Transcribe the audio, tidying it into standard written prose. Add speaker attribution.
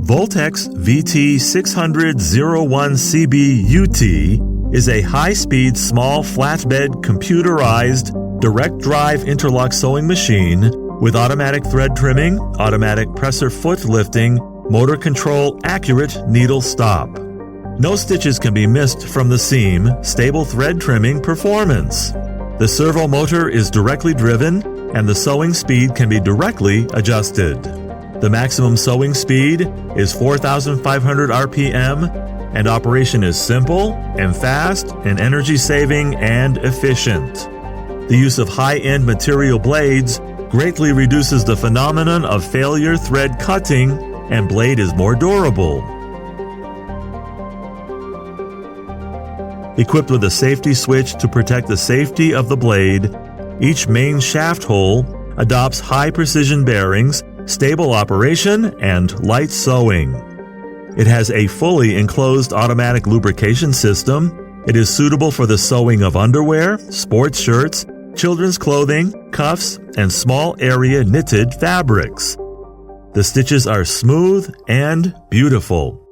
Speaker 1: VOLTEX VT-600D-01CB-UT is a high-speed, small, flatbed, computerized, direct-drive interlock sewing machine with automatic thread trimming, automatic presser foot lifting, motor control, accurate needle stop. No stitches can be missed from the seam, stable thread trimming performance. The servo motor is directly driven, and the sewing speed can be directly adjusted. The maximum sewing speed is 4,500 RPM, and operation is simple and fast and energy-saving and efficient. The use of high-end material blades greatly reduces the phenomenon of failure thread cutting, and blade is more durable. Equipped with a safety switch to protect the safety of the blade, each main shaft hole adopts high-precision bearings, stable operation, and light sewing. It has a fully enclosed automatic lubrication system. It is suitable for the sewing of underwear, sports shirts, children's clothing, cuffs, and small area knitted fabrics. The stitches are smooth and beautiful.